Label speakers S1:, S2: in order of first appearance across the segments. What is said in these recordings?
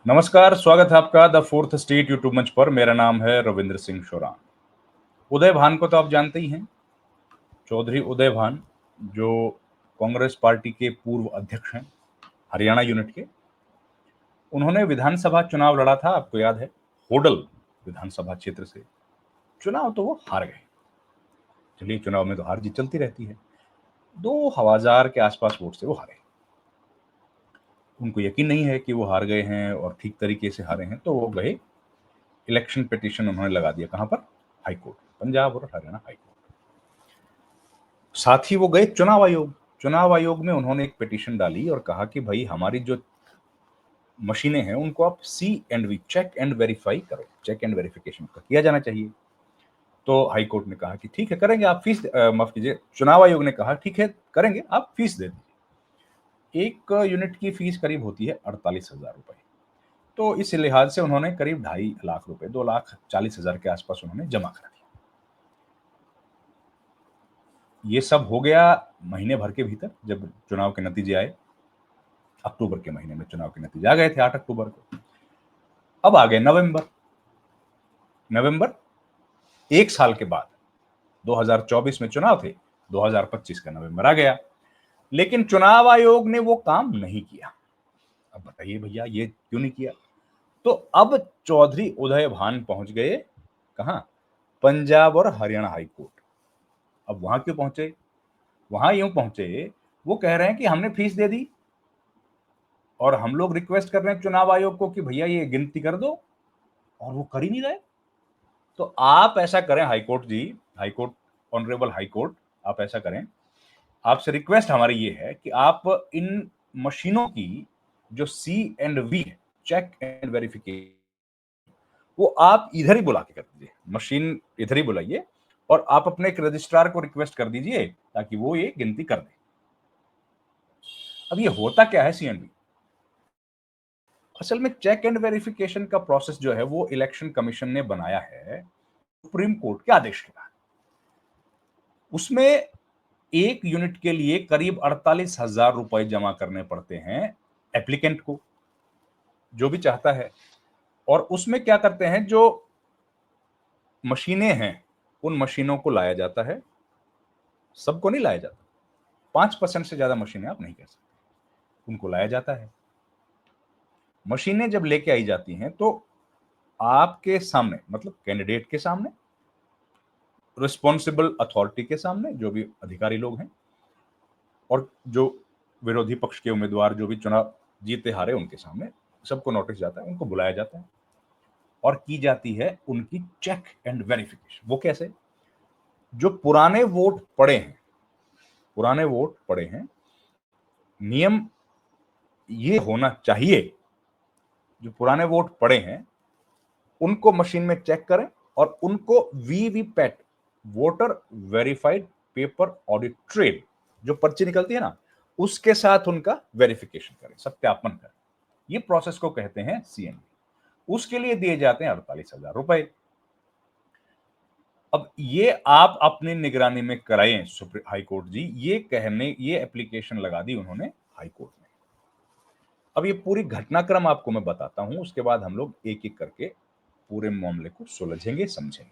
S1: नमस्कार, स्वागत है आपका द फोर्थ स्टेट यूट्यूब मंच पर। मेरा नाम है रविंद्र सिंह शोरान। उदय भान को तो आप जानते ही हैं, चौधरी उदय भान, जो कांग्रेस पार्टी के पूर्व अध्यक्ष हैं हरियाणा यूनिट के। उन्होंने विधानसभा चुनाव लड़ा था, आपको याद है, होडल विधानसभा क्षेत्र से। चुनाव तो वो हार गए। चलिए, चुनाव में तो हार जीत चलती रहती है। 2,000 के आसपास वोट से वो हारे। उनको यकीन नहीं है कि वो हार गए हैं और ठीक तरीके से हारे हैं, तो वो गए, इलेक्शन पिटीशन उन्होंने लगा दिया। कहां पर? हाई कोर्ट, पंजाब और हरियाणा हाई कोर्ट। साथ ही वो गए चुनाव आयोग। चुनाव आयोग में उन्होंने एक पिटीशन डाली और कहा कि भाई, हमारी जो मशीनें हैं उनको आप CNV, चेक एंड वेरीफाई करो, चेक एंड वेरिफिकेशन का किया जाना चाहिए। तो हाई कोर्ट ने कहा कि ठीक है, करेंगे, आप फीस माफ कीजिए, चुनाव आयोग ने कहा ठीक है करेंगे, आप फीस दे दीजिए। एक यूनिट की फीस करीब होती है 48,000 रुपए। तो इस लिहाज से उन्होंने करीब 2.5 लाख रुपए, 2,40,000 के आसपास उन्होंने जमा करा दिया। ये सब हो गया महीने भर के भीतर। जब चुनाव के नतीजे आए, अक्टूबर के महीने में चुनाव के नतीजे आ गए थे, 8 अक्टूबर को। अब आ गए नवंबर। नवंबर, एक साल के बाद, 2024 में चुनाव थे, 2025 का नवंबर आ गया, लेकिन चुनाव आयोग ने वो काम नहीं किया। अब बताइए भैया, ये क्यों नहीं किया? तो अब चौधरी उदय भान पहुंच गए कहां? पंजाब और हरियाणा हाई कोर्ट। अब वहां क्यों पहुंचे? वहां यूं पहुंचे, वो कह रहे हैं कि हमने फीस दे दी और हम लोग रिक्वेस्ट कर रहे हैं चुनाव आयोग को कि भैया ये गिनती कर दो, और वो कर ही नहीं रहे। तो आप ऐसा करें हाईकोर्ट जी, हाईकोर्ट, ऑनरेबल हाईकोर्ट, आप ऐसा करें, आपसे रिक्वेस्ट हमारी ये है कि आप इन मशीनों की जो CNV है, चेक एंड वेरिफिकेशन, वो आप इधर ही बुला के कर दीजिए। मशीन इधर ही बुलाइए और आप अपने एक रजिस्ट्रार को रिक्वेस्ट कर दीजिए ताकि वो ये गिनती कर दे। अब ये होता क्या है CNV? असल में चेक एंड वेरिफिकेशन का प्रोसेस जो है वो इलेक्शन कमीशन ने बनाया है सुप्रीम कोर्ट के आदेश के बाद। उसमें एक यूनिट के लिए करीब 48,000 रुपए जमा करने पड़ते हैं एप्लीकेंट को, जो भी चाहता है। और उसमें क्या करते हैं, जो मशीनें हैं उन मशीनों को लाया जाता है, सबको नहीं लाया जाता, 5% से ज्यादा मशीनें आप नहीं कह सकते, उनको लाया जाता है। मशीनें जब लेके आई जाती हैं तो आपके सामने, मतलब कैंडिडेट के सामने, रिस्पॉन्सिबल अथॉरिटी के सामने, जो भी अधिकारी लोग हैं, और जो विरोधी पक्ष के उम्मीदवार जो भी चुनाव जीते हारे उनके सामने, सबको नोटिस जाता है, उनको बुलाया जाता है और की जाती है उनकी चेक एंड वेरिफिकेशन। वो कैसे? जो पुराने वोट पड़े हैं, पुराने वोट पड़े हैं, नियम ये होना चाहिए, जो पुराने वोट पड़े हैं उनको मशीन में चेक करें और उनको VVPAT, voter verified paper audit trail, जो पर्ची निकलती है ना, उसके साथ उनका वेरिफिकेशन करें, सत्यापन करें। ये प्रोसेस को कहते हैं CNV। उसके लिए दिए जाते हैं 48,000 रुपए। अब ये आप अपनी निगरानी में कराएं सुप्रीम हाई कोर्ट जी, ये एप्लीकेशन लगा दी उन्होंने हाई कोर्ट में। अब ये पूरी घटनाक्रम आपको मैं बताता हूं, उसके बाद हम लोग एक एक करके पूरे मामले को सुलझेंगे, समझेंगे।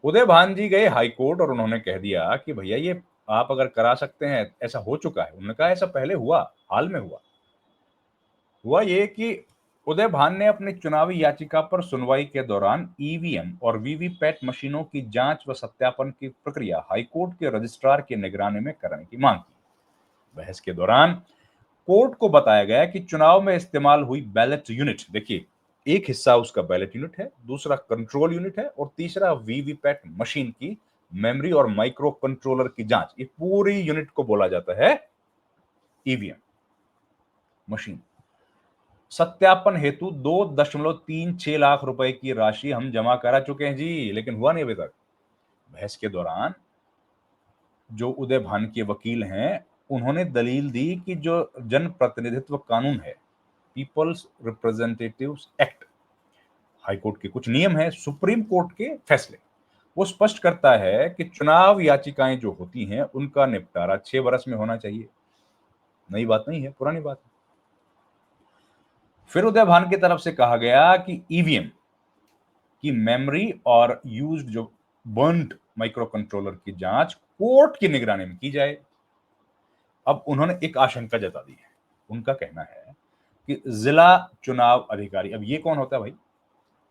S1: उदय भान जी गए हाई कोर्ट और उन्होंने कह दिया कि भैया ये आप अगर करा सकते हैं, ऐसा हो चुका है। उन्होंने कहा ऐसा पहले हुआ, हाल में हुआ ये कि उदय भान ने अपनी चुनावी याचिका पर सुनवाई के दौरान EVM और वीवीपैट मशीनों की जांच व सत्यापन की प्रक्रिया हाईकोर्ट के रजिस्ट्रार की निगरानी में करने की मांग की। बहस के दौरान कोर्ट को बताया गया कि चुनाव में इस्तेमाल हुई बैलेट यूनिट, देखिए, एक हिस्सा उसका बैलेट यूनिट है, दूसरा कंट्रोल यूनिट है और तीसरा वीवीपैट मशीन की मेमोरी और माइक्रो कंट्रोलर की जांच, ये पूरी यूनिट को बोला जाता है EVM मशीन। सत्यापन हेतु 2.36 लाख रुपए की राशि हम जमा करा चुके हैं जी, लेकिन हुआ नहीं अभी तक। बहस के दौरान जो उदय भान के वकील हैं, उन्होंने दलील दी कि जो जनप्रतिनिधित्व कानून है, पीपल्स रिप्रेजेंटेटिव्स एक्ट, हाईकोर्ट के कुछ नियम है, सुप्रीम कोर्ट के फैसले, वो स्पष्ट करता है कि चुनाव याचिकाएं जो होती हैं उनका निपटारा 6 वर्ष में होना चाहिए। नई बात नहीं है, पुरानी बात है। फिर उदय भान की तरफ से कहा गया कि ईवीएम की मेमोरी और यूज्ड जो बर्न्ड माइक्रो कंट्रोलर की जांच कोर्ट की निगरानी में की जाए। अब उन्होंने एक आशंका जता दी है। उनका कहना है कि जिला चुनाव अधिकारी, अब ये कौन होता है भाई?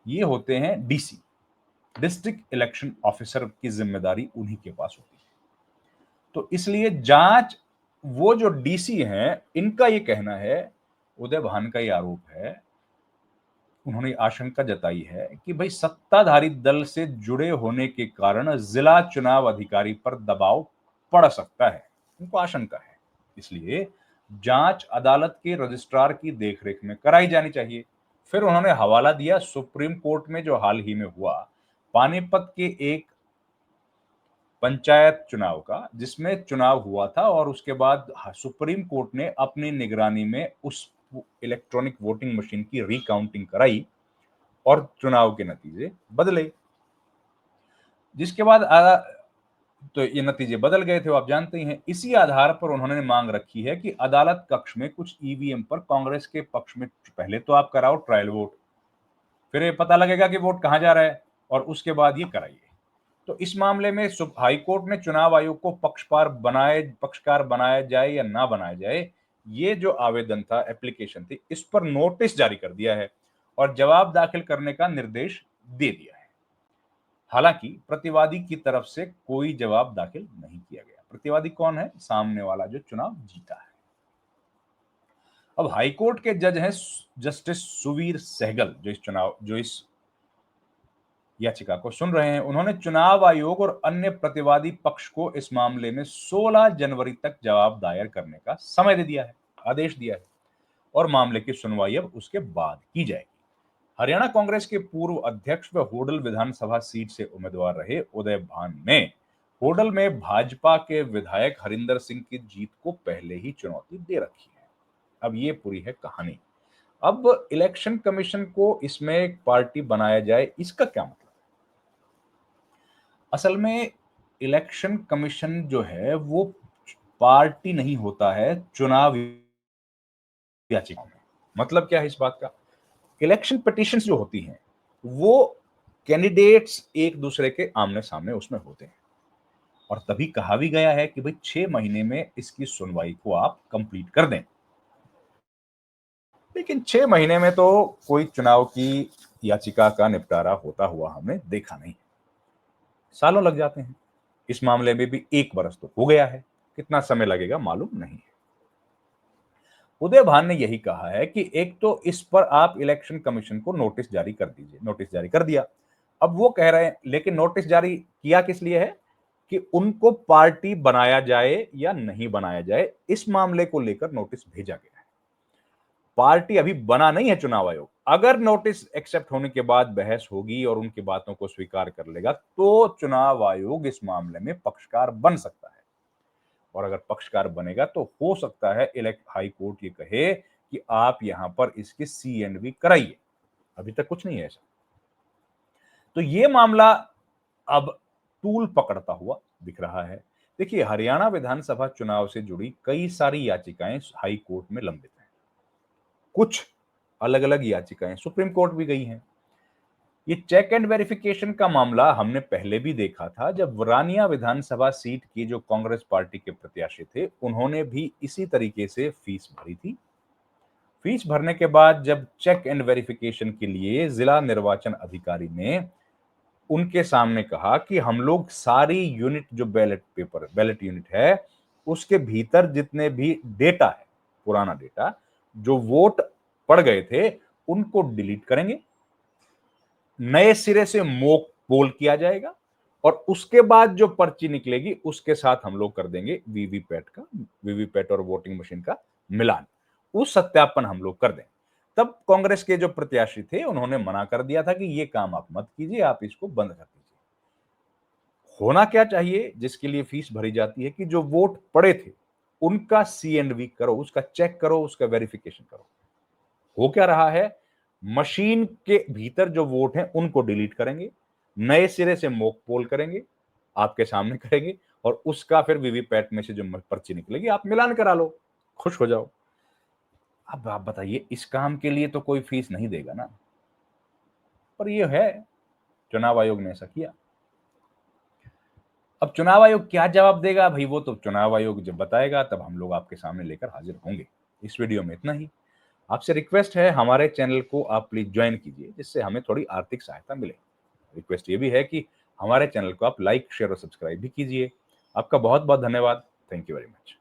S1: ये होते हैं डीसी, डिस्ट्रिक्ट इलेक्शन ऑफिसर की जिम्मेदारी उन्हीं के पास होती है। तो इसलिए जांच, वो जो डीसी हैं, इनका ये कहना है, उदय भान का ये आरोप है, उन्होंने आशंका जताई है कि भाई सत्ताधारी दल से जुड़े होने के कारण जिला चुनाव अधिकारी पर दबाव पड़ सकता है। उनको आशंका है, इसलिए जांच अदालत के रजिस्ट्रार की देखरेख में कराई जानी चाहिए। फिर उन्होंने हवाला दिया सुप्रीम कोर्ट में जो हाल ही में हुआ पानीपत के एक पंचायत चुनाव का, जिसमें चुनाव हुआ था और उसके बाद सुप्रीम कोर्ट ने अपनी निगरानी में उस इलेक्ट्रॉनिक वोटिंग मशीन की रिकाउंटिंग कराई और चुनाव के नतीजे बदले। जिसके बाद तो ये नतीजे बदल गए थे, वो आप जानते ही हैं। इसी आधार पर उन्होंने मांग रखी है कि अदालत कक्ष में कुछ ईवीएम पर कांग्रेस के पक्ष में पहले तो आप कराओ ट्रायल वोट, फिर ये पता लगेगा कि वोट कहां जा रहा है, और उसके बाद ये कराइए। तो इस मामले में हाईकोर्ट ने चुनाव आयोग को पक्षकार बनाया जाए या ना बनाया जाए, ये जो आवेदन था, एप्लीकेशन थी, इस पर नोटिस जारी कर दिया है और जवाब दाखिल करने का निर्देश दे दिया है। हालांकि प्रतिवादी की तरफ से कोई जवाब दाखिल नहीं किया गया। प्रतिवादी कौन है? सामने वाला जो चुनाव जीता है। अब हाईकोर्ट के जज हैं जस्टिस सुवीर सहगल, जो इस याचिका को सुन रहे हैं। उन्होंने चुनाव आयोग और अन्य प्रतिवादी पक्ष को इस मामले में 16 जनवरी तक जवाब दायर करने का समय दे दिया है, आदेश दिया है, और मामले की सुनवाई अब उसके बाद की जाएगी। हरियाणा कांग्रेस के पूर्व अध्यक्ष व होडल विधानसभा सीट से उम्मीदवार रहे उदय भान ने होडल में भाजपा के विधायक हरिंदर सिंह की जीत को पहले ही चुनौती दे रखी है। अब ये पूरी है कहानी। अब इलेक्शन कमीशन को इसमें एक पार्टी बनाया जाए, इसका क्या मतलब? असल में इलेक्शन कमीशन जो है वो पार्टी नहीं होता है चुनाव याचिकाओं में। मतलब क्या है इस बात का? इलेक्शन पिटीशंस जो होती हैं वो कैंडिडेट्स एक दूसरे के आमने सामने उसमें होते हैं, और तभी कहा भी गया है कि भाई 6 महीने में इसकी सुनवाई को आप कंप्लीट कर दें। लेकिन 6 महीने में तो कोई चुनाव की याचिका का निपटारा होता हुआ हमने देखा नहीं, सालों लग जाते हैं। इस मामले में भी 1 बरस तो हो गया है, कितना समय लगेगा मालूम नहीं है। उदय भान ने यही कहा है कि एक तो इस पर आप इलेक्शन कमीशन को नोटिस जारी कर दीजिए। नोटिस जारी कर दिया। अब वो कह रहे हैं, लेकिन नोटिस जारी किया किस लिए है? कि उनको पार्टी बनाया जाए या नहीं बनाया जाए, इस मामले को लेकर नोटिस भेजा गया है। पार्टी अभी बना नहीं है चुनाव आयोग। अगर नोटिस एक्सेप्ट होने के बाद बहस होगी और उनकी बातों को स्वीकार कर लेगा तो चुनाव आयोग इस मामले में पक्षकार बन सकता है, और अगर पक्षकार बनेगा तो हो सकता है इलेक्ट हाई कोर्ट ये कहे कि आप यहां पर इसकी सी&वी कराइए। अभी तक कुछ नहीं है ऐसा। तो ये मामला अब तूल पकड़ता हुआ दिख रहा है। देखिए, हरियाणा विधानसभा चुनाव से जुड़ी कई सारी याचिकाएं हाई कोर्ट में लंबित हैं। कुछ अलग अलग याचिकाएं सुप्रीम कोर्ट भी गई हैं। ये चेक एंड वेरिफिकेशन का मामला हमने पहले भी देखा था, जब वरानिया विधानसभा सीट की जो कांग्रेस पार्टी के प्रत्याशी थे, उन्होंने भी इसी तरीके से फीस भरी थी। फीस भरने के बाद जब चेक एंड वेरिफिकेशन के लिए जिला निर्वाचन अधिकारी ने उनके सामने कहा कि हम लोग सारी यूनिट, जो बैलेट यूनिट है, उसके भीतर जितने भी डेटा है, पुराना डेटा, जो वोट पड़ गए थे, उनको डिलीट करेंगे, नए सिरे से मॉक पोल किया जाएगा, और उसके बाद जो पर्ची निकलेगी उसके साथ हम लोग कर देंगे वीवीपैट और वोटिंग मशीन का मिलान, उस सत्यापन हम लोग कर दें। तब कांग्रेस के जो प्रत्याशी थे उन्होंने मना कर दिया था कि ये काम आप मत कीजिए, आप इसको बंद कर दीजिए। होना क्या चाहिए जिसके लिए फीस भरी जाती है कि जो वोट पड़े थे उनका सी&वी करो, उसका चेक करो, उसका वेरिफिकेशन करो। हो क्या रहा है? मशीन के भीतर जो वोट हैं उनको डिलीट करेंगे, नए सिरे से मॉक पोल करेंगे, आपके सामने करेंगे, और उसका फिर वीवीपैट में से जो पर्ची निकलेगी आप मिलान करा लो, खुश हो जाओ। अब आप बताइए, इस काम के लिए तो कोई फीस नहीं देगा ना, पर ये है, चुनाव आयोग ने ऐसा किया। अब चुनाव आयोग क्या जवाब देगा भाई, वो तो चुनाव आयोग जब बताएगा तब हम लोग आपके सामने लेकर हाजिर होंगे। इस वीडियो में इतना ही। आपसे रिक्वेस्ट है, हमारे चैनल को आप प्लीज ज्वाइन कीजिए, जिससे हमें थोड़ी आर्थिक सहायता मिले। रिक्वेस्ट ये भी है कि हमारे चैनल को आप लाइक, शेयर और सब्सक्राइब भी कीजिए। आपका बहुत बहुत धन्यवाद। Thank you very much.